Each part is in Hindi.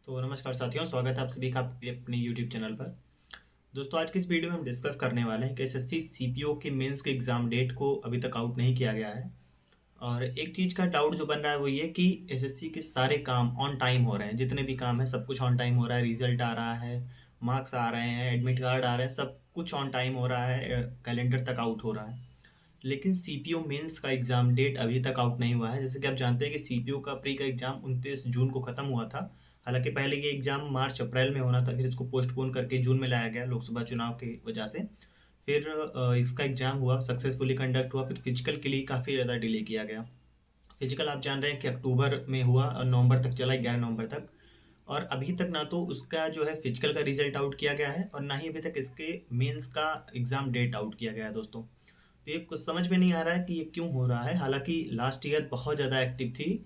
तो नमस्कार साथियों, स्वागत है आप सभी का आपके अपने YouTube चैनल पर। दोस्तों, आज की इस वीडियो में हम डिस्कस करने वाले हैं कि एसएससी सीपीओ के मेंस के एग्ज़ाम डेट को अभी तक आउट नहीं किया गया है। और एक चीज़ का डाउट जो बन रहा है वो ये कि एसएससी के सारे काम ऑन टाइम हो रहे हैं, जितने भी काम हैं सब कुछ ऑन टाइम हो रहा है, रिजल्ट आ रहा है, मार्क्स आ रहे हैं, एडमिट कार्ड आ रहे हैं, सब कुछ ऑन टाइम हो रहा है, कैलेंडर तक आउट हो रहा है। लेकिन सीपीओ मेंस का एग्ज़ाम डेट अभी तक आउट नहीं हुआ है। जैसे कि आप जानते हैं कि सीपीओ का प्री का एग्ज़ाम 29 जून को ख़त्म हुआ था। हालाँकि पहले ये एग्ज़ाम मार्च अप्रैल में होना था, फिर इसको पोस्टपोन करके जून में लाया गया लोकसभा चुनाव की वजह से। फिर इसका एग्ज़ाम हुआ, सक्सेसफुली कंडक्ट हुआ, फिर फिजिकल के लिए काफ़ी ज़्यादा डिले किया गया। फिजिकल आप जान रहे हैं कि अक्टूबर में हुआ और नवंबर तक चला, 11 नवंबर तक। और अभी तक ना तो उसका जो है फिजिकल का रिजल्ट आउट किया गया है और ना ही अभी तक इसके मेंस का एग्ज़ाम डेट आउट किया गया है दोस्तों। तो ये कुछ समझ में नहीं आ रहा है कि ये क्यों हो रहा है। हालाँकि लास्ट ईयर बहुत ज़्यादा एक्टिव थी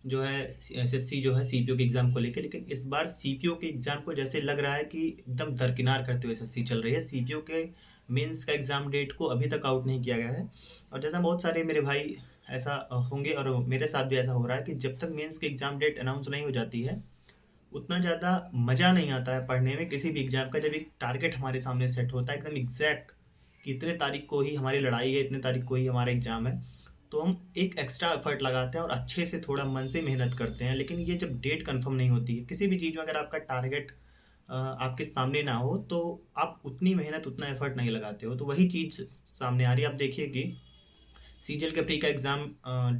जो है एसएससी जो है सीपीओ के एग्ज़ाम को लेके, लेकिन इस बार सीपीओ के एग्ज़ाम को जैसे लग रहा है कि एकदम दरकिनार करते हुए एसएससी चल रही है। सीपीओ के मेंस का एग्ज़ाम डेट को अभी तक आउट नहीं किया गया है। और जैसा बहुत सारे मेरे भाई ऐसा होंगे और मेरे साथ भी ऐसा हो रहा है कि जब तक मेंस की एग्ज़ाम डेट अनाउंस नहीं हो जाती है, उतना ज़्यादा मज़ा नहीं आता है पढ़ने में किसी भी एग्ज़ाम का। जब एक टारगेट हमारे सामने सेट होता है एकदम एग्ज़ैक्ट कि इतने तारीख को ही हमारी लड़ाई है, इतने तारीख को ही हमारा एग्ज़ाम है, तो हम एक एक्स्ट्रा एफ़र्ट लगाते हैं और अच्छे से थोड़ा मन से मेहनत करते हैं। लेकिन ये जब डेट कन्फर्म नहीं होती है, किसी भी चीज़ में अगर आपका टारगेट आपके सामने ना हो, तो आप उतनी मेहनत, उतना एफ़र्ट नहीं लगाते हो। तो वही चीज़ सामने आ रही है। आप देखिए कि सीजीएल के प्री का एग्ज़ाम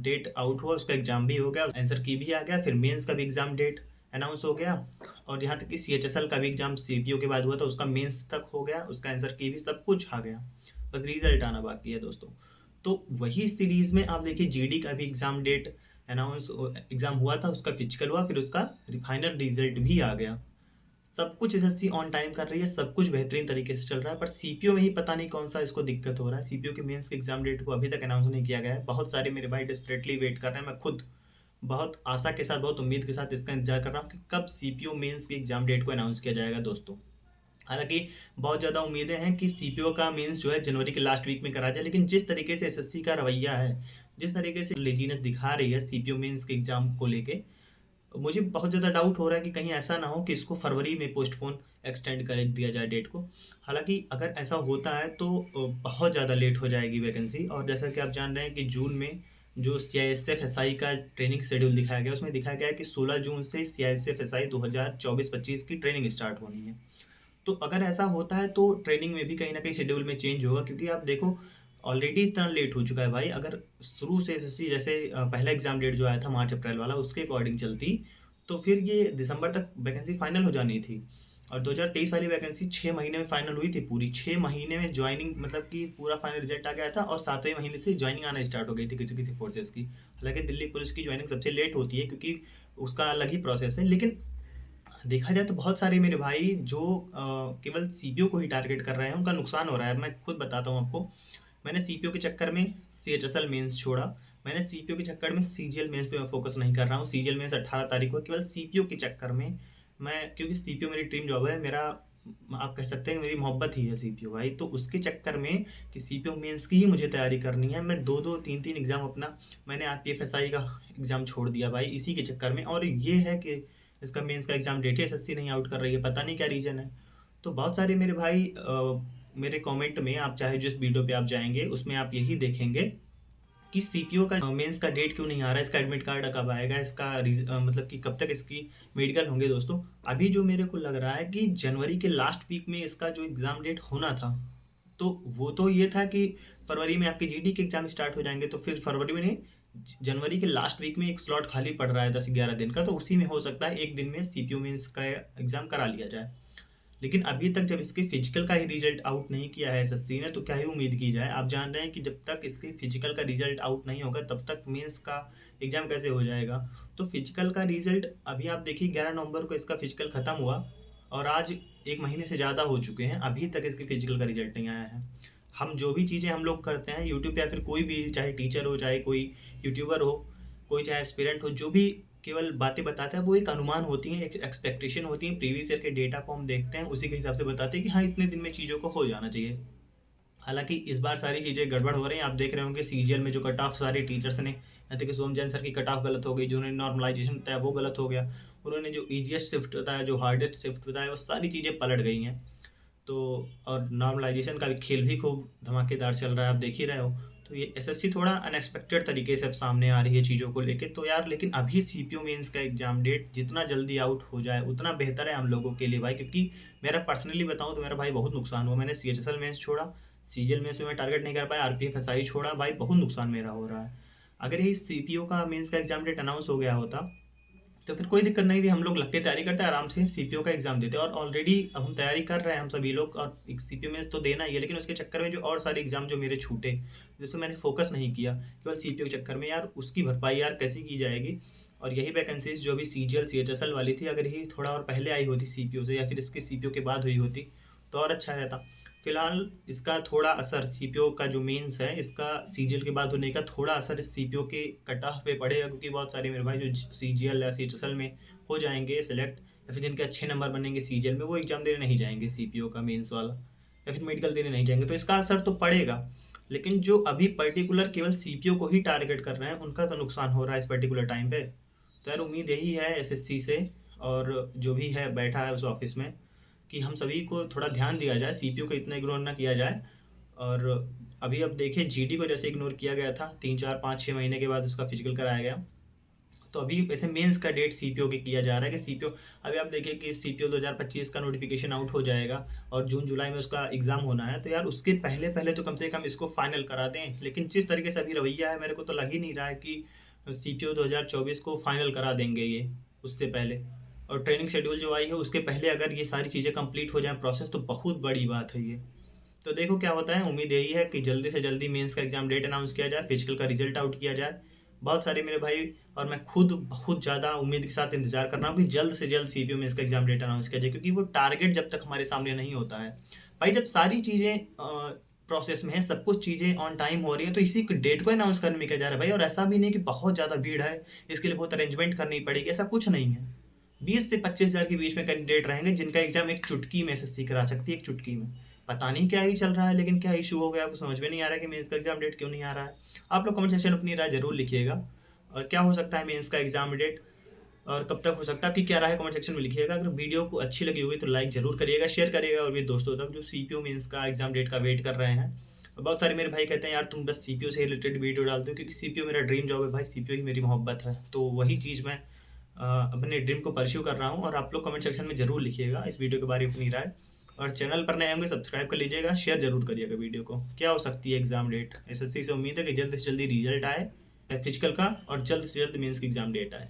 डेट आउट हुआ, उसका एग्ज़ाम भी हो गया, आंसर की भी आ गया, फिर मेंस का भी एग्ज़ाम डेट अनाउंस हो गया। और यहाँ तक कि सीएचएसएल का भी एग्ज़ाम सीपीओ के बाद हुआ था, उसका मेंस तक हो गया, उसका आंसर की भी सब कुछ आ गया। बस रिज़ल्ट आना बाकी है दोस्तों। तो वही सीरीज़ में आप देखिए जीडी का भी एग्ज़ाम डेट अनाउंस एग्ज़ाम हुआ था, उसका फिजिकल हुआ, फिर उसका फाइनल रिज़ल्ट भी आ गया। सब कुछ एसएससी ऑन टाइम कर रही है, सब कुछ बेहतरीन तरीके से चल रहा है, पर सीपीओ में ही पता नहीं कौन-सा इसको दिक्कत हो रहा है। सीपीओ के मेंस के एग्ज़ाम डेट को अभी तक अनाउंस नहीं किया गया है। बहुत सारे मेरे भाई डेस्परेटली वेट कर रहे हैं। मैं खुद बहुत आशा के साथ, बहुत उम्मीद के साथ इसका इंतज़ार कर रहा हूँ कि कब सीपीओ मेंस के एग्ज़ाम डेट को अनाउंस किया जाएगा दोस्तों। हालाँकि बहुत ज़्यादा उम्मीदें हैं कि सीपीओ का मेंस जो है जनवरी के लास्ट वीक में करा जाए, लेकिन जिस तरीके से एसएससी का रवैया है, जिस तरीके से लेज़ीनेस दिखा रही है सीपीओ मेंस के एग्ज़ाम को लेके, मुझे बहुत ज़्यादा डाउट हो रहा है कि कहीं ऐसा ना हो कि इसको फरवरी में पोस्टपोन एक्सटेंड कर दिया जाए डेट को। हालाँकि अगर ऐसा होता है तो बहुत ज़्यादा लेट हो जाएगी वैकेंसी। और जैसा कि आप जान रहे हैं कि जून में जो सीआईएसएफ एसआई का ट्रेनिंग शेड्यूल दिखाया गया, उसमें दिखाया गया है कि 16 जून से सीआईएसएफ एसआई 2024-25 की ट्रेनिंग स्टार्ट होनी है। तो अगर ऐसा होता है तो ट्रेनिंग में भी कहीं न कहीं शेड्यूल में चेंज होगा, क्योंकि आप देखो ऑलरेडी इतना लेट हो चुका है भाई। अगर शुरू से एसएससी जैसे पहला एग्ज़ाम डेट जो आया था मार्च अप्रैल वाला, उसके अकॉर्डिंग चलती, तो फिर ये दिसंबर तक वैकेंसी फाइनल हो जानी थी। और 2023 वाली वैकेंसी 6 महीने में फाइनल हुई थी पूरी। 6 महीने में जॉइनिंग, मतलब कि पूरा फाइनल रिजल्ट आ गया था और 7वें महीने से जॉइनिंग आना स्टार्ट हो गई थी किसी-किसी फोर्सेस की। हालाँकि दिल्ली पुलिस की जॉइनिंग सबसे लेट होती है, क्योंकि उसका अलग ही प्रोसेस है। लेकिन देखा जाए तो बहुत सारे मेरे भाई जो केवल सीपीओ को ही टारगेट कर रहे हैं, उनका नुकसान हो रहा है। मैं खुद बताता हूँ आपको। मैंने सीपीओ के चक्कर में सीएचएसएल मेंस छोड़ा। मैंने सीपीओ के चक्कर में सीजीएल मेंस पे मैं फोकस नहीं कर रहा हूँ। सीजीएल मेंस 18 तारीख को है। केवल सीपीओ के चक्कर में मैं, क्योंकि सीपीओ मेरी ड्रीम जॉब है, मेरा आप कह सकते हैं मेरी मोहब्बत ही है सीपीओ भाई। तो उसके चक्कर में कि सीपीओ मेंस की ही मुझे तैयारी करनी है, मैं 2-2 3-3 एग्ज़ाम अपना, मैंने आरपीएफ एसआई का एग्ज़ाम छोड़ दिया भाई इसी के चक्कर में। और ये है कि इसका मेंस का एग्ज़ाम डेट ही एसएससी नहीं आउट कर रही है, पता नहीं क्या रीज़न है। तो बहुत सारे मेरे भाई मेरे कमेंट में, आप चाहे जिस वीडियो पे आप जाएँगे उसमें आप यही देखेंगे कि सीपीओ का मेंस का डेट क्यों नहीं आ रहा है, इसका एडमिट कार्ड कब आएगा, इसका मतलब कि कब तक इसकी मेडिकल होंगे दोस्तों। अभी जो मेरे को लग रहा है कि जनवरी के लास्ट वीक में इसका जो एग्ज़ाम डेट होना था, तो वो तो ये था कि फरवरी में आपके जीडी के एग्ज़ाम स्टार्ट हो जाएँगे, तो फिर फरवरी में नहीं, जनवरी के लास्ट वीक में एक स्लॉट खाली पड़ रहा है 10-11 दिन का, तो उसी में हो सकता है 1 दिन में सीपीओ मेंस का एग्ज़ाम करा लिया जाए। लेकिन अभी तक जब इसके फिजिकल का ही रिजल्ट आउट नहीं किया है एसएससी ने, तो क्या ही उम्मीद की जाए। आप जान रहे हैं कि जब तक इसके फिजिकल का रिजल्ट आउट नहीं होगा तब तक मेंस का एग्ज़ाम कैसे हो जाएगा। तो फिजिकल का रिजल्ट अभी आप देखिए, 11 नवंबर को इसका फिजिकल ख़त्म हुआ और आज 1 महीने से ज़्यादा हो चुके हैं, अभी तक इसके फिजिकल का रिजल्ट नहीं आया है। हम जो भी चीज़ें हम लोग करते हैं यूट्यूब पे, या फिर कोई भी, चाहे टीचर हो, चाहे कोई यूट्यूबर हो, कोई चाहे एस्पिरेंट हो, जो भी केवल बातें बताता है, वो एक अनुमान होती हैं, एक एक्सपेक्टेशन होती है। प्रीवियस ईयर के डेटा को हम देखते हैं, उसी के हिसाब से बताते हैं कि हाँ, इतने दिन में चीज़ों को हो जाना चाहिए। हालांकि इस बार सारी चीज़ें गड़बड़ हो रही हैं। आप देख रहे होंगे सीजीएल में जो कट ऑफ सारे टीचर्स ने, यहाँ तक कि सोम जैन सर की कट ऑफ गलत हो गई, जो उन्होंने नॉर्मलाइजेशन बताया वो गलत हो गया, उन्होंने जो ईजीएस्ट शिफ्ट बताया, जो हार्डेस्ट शिफ्ट बताया, वो सारी चीज़ें पलट गई हैं। तो और नॉर्मलाइजेशन का भी खेल भी खूब धमाकेदार चल रहा है, आप देख ही रहे हो। तो ये एसएससी थोड़ा अनएक्सपेक्टेड तरीके से अब सामने आ रही है चीज़ों को लेके। तो यार लेकिन अभी सीपीयू मेंस का एग्जाम डेट जितना जल्दी आउट हो जाए उतना बेहतर है हम लोगों के लिए भाई, क्योंकि मेरा पर्सनली बताऊं तो मेरा भाई बहुत नुकसान हुआ। मैंने सीएचएसएल मेंस छोड़ा, सीजीएल मेंस में मैं टारगेट नहीं कर पाया, आरपीएफ एसआई छोड़ा, भाई बहुत नुकसान मेरा हो रहा है। अगर ये सीपीयू का मेंस का एग्जाम डेट अनाउंस हो गया होता तो फिर कोई दिक्कत नहीं थी, हम लोग लग के तैयारी करते आराम से सीपीओ का एग्जाम देते। और ऑलरेडी अब हम तैयारी कर रहे हैं हम सभी लोग, और सीपीओ में तो देना ही है, लेकिन उसके चक्कर में जो और सारे एग्जाम जो मेरे छूटे, जिसमें मैंने फोकस नहीं किया केवल सीपीओ के चक्कर में, यार उसकी भरपाई यार कैसी की जाएगी। और यही वैकेंसीज जो अभी सीजीएल सीएचएसएल वाली थी, अगर ये थोड़ा और पहले आई होती सीपीओ से, या फिर इसके सीपीओ के बाद हुई होती तो और अच्छा रहता। फिलहाल इसका थोड़ा असर सीपीओ का जो मेंस है इसका सीजीएल के बाद होने का थोड़ा असर सीपीओ के कट ऑफ पे पड़ेगा, क्योंकि बहुत सारे मेरे भाई जो सीजीएल या सीएचएसएल में हो जाएंगे सेलेक्ट, या फिर जिनके अच्छे नंबर बनेंगे सीजीएल में, वो एग्जाम देने नहीं जाएंगे सीपीओ का मेंस वाला, या फिर मेडिकल देने नहीं जाएंगे, तो इसका असर तो पड़ेगा। लेकिन जो अभी पर्टिकुलर केवल सीपीओ को ही टारगेट कर रहे हैं उनका तो नुकसान हो रहा है इस पर्टिकुलर टाइम पे। तो यार उम्मीद यही है एसएससी से, और जो भी है बैठा है उस ऑफिस में, कि हम सभी को थोड़ा ध्यान दिया जाए, सीपीयू को इतना इग्नोर ना किया जाए। और अभी अब देखिए जीडी को जैसे इग्नोर किया गया था, 3 4 5 6 महीने के बाद उसका फिजिकल कराया गया, तो अभी वैसे मेंस का डेट सीपीओ के किया जा रहा है कि सीपीओ, अभी आप देखिए कि सीपीओ 2025 का नोटिफिकेशन आउट हो जाएगा और जून जुलाई में उसका एग्जाम होना है, तो यार उसके पहले पहले तो कम से कम इसको फाइनल करा दें। लेकिन जिस तरीके से अभी रवैया है, मेरे को तो लग ही नहीं रहा है कि सीपीओ 2024 को फाइनल करा देंगे ये उससे पहले। और ट्रेनिंग शेड्यूल जो आई है उसके पहले अगर ये सारी चीज़ें कंप्लीट हो जाए प्रोसेस, तो बहुत बड़ी बात है ये। तो देखो क्या होता है, उम्मीद यही है कि जल्दी से जल्दी मेंस का एग्जाम डेट अनाउंस किया जाए, फिजिकल का रिजल्ट आउट किया जाए। बहुत सारे मेरे भाई और मैं खुद बहुत ज़्यादा उम्मीद के साथ इंतजार कर रहा हूँ कि जल्द से जल्द सीपीयू मेंस का एग्जाम डेट अनाउंस किया जाए, क्योंकि वो टारगेट जब तक हमारे सामने नहीं होता है भाई, जब सारी चीज़ें प्रोसेस में है, सब कुछ चीज़ें ऑन टाइम हो रही है, तो इसी डेट को अनाउंस करने में क्या जा रहा है भाई। और ऐसा भी नहीं कि बहुत ज़्यादा भीड़ है इसके लिए बहुत अरेंजमेंट करनी पड़ेगी, ऐसा कुछ नहीं है। 20 से 25 हज़ार के बीच में कैंडिडेट रहेंगे जिनका एग्जाम एक चुटकी में एसएससी करा सकती है, एक चुटकी में। पता नहीं क्या ही चल रहा है, लेकिन क्या इशू हो गया आपको समझ में नहीं आ रहा है कि मेंस का एग्जाम डेट क्यों नहीं आ रहा है। आप लोग कमेंट सेक्शन में अपनी राय जरूर लिखिएगा, और क्या हो सकता है मेंस का एग्जाम डेट और कब तक हो सकता है, आपकी क्या राय है कमेंट सेक्शन में लिखिएगा। अगर वीडियो को अच्छी लगी होगी तो लाइक जरूर करिएगा, शेयर करिएगा और भी दोस्तों तक जो सीपीयू मेंस का एग्जाम डेट का वेट कर रहे हैं। और बहुत सारे मेरे भाई कहते हैं यार तुम बस सीपीयू से रिलेटेड वीडियो डालते हो, क्योंकि सीपीयू मेरा ड्रीम जॉब है भाई, सीपीयू ही मेरी मोहब्बत है, तो वही चीज़ मैं अपने ड्रीम को परस्यू कर रहा हूँ। और आप लोग कमेंट सेक्शन में जरूर लिखिएगा इस वीडियो के बारे में अपनी राय, और चैनल पर नए होंगे सब्सक्राइब कर लीजिएगा, शेयर जरूर करिएगा वीडियो को। क्या हो सकती है एग्जाम डेट, एसएससी से उम्मीद है कि जल्द से जल्दी रिजल्ट आए फिजिकल का, और जल्द से जल्द मेंस की एग्जाम डेट आए।